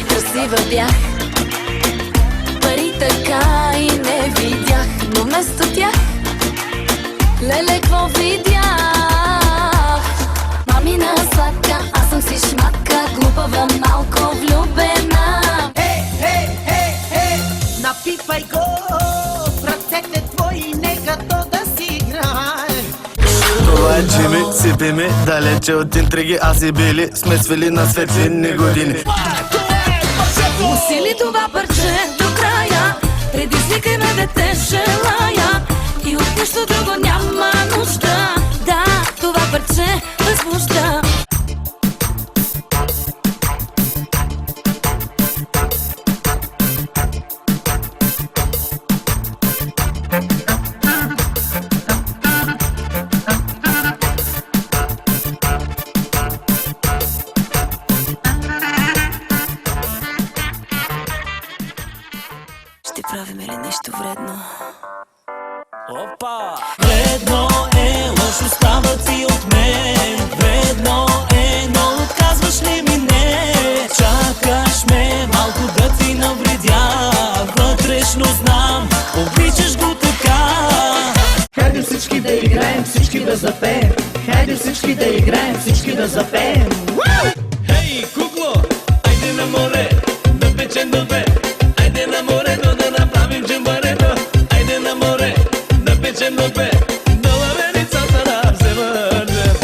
Красива бях, пари така и не видях, но вместо тях, леле, какво видях? Мамина сладка, аз съм си шматка, глупава, малко влюбена. Напипай го в ръцете твои, нека то да си играе. Това е Джими, сипи ми, далече от интриги, аз и Били сме свили на светлинни години. Усили това парче до края, предизвикай ме, дете, желая, и от нищо друго няма нужда. Да, това парче възбужда. Ще правим ли нещо вредно? Опа! Вредно е, лъж остава ти от мен. Вредно е, но отказваш ли ми не? Чакаш ме малко да ти навредя. Вътрешно знам, обичаш го така. Хайде всички да играем, всички да запеем. Хайде всички да играем, всички да запеем. Хей, кукло, айде на море, да печем до две. Айде на морето да направим джамбарето. Айде на море, да печем до две. До лавеницата да вземем.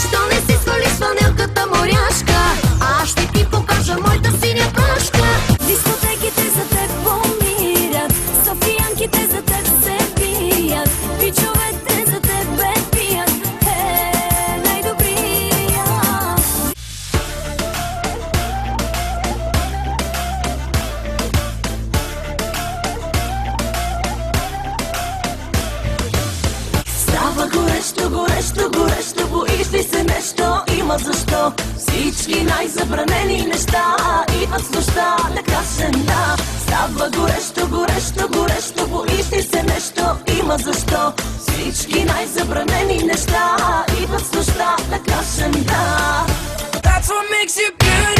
Що не си свалиш фанелката моряшка? Аз ще ти покажа моята синя прашка. Дискотеките за теб помират, софиянките за теб се бият, бичовете за теб пият. Най-добрия. Става горещо, горещо, горещо, боиш ли се нещо? Има защо. Всички най-забранени неща идват с нощта на кашена. Става горещо, горещо, горещо, боиш ли се нещо? Има защо. Всички най-забранени неща идват с нощта на кашена. That's what makes you beautiful.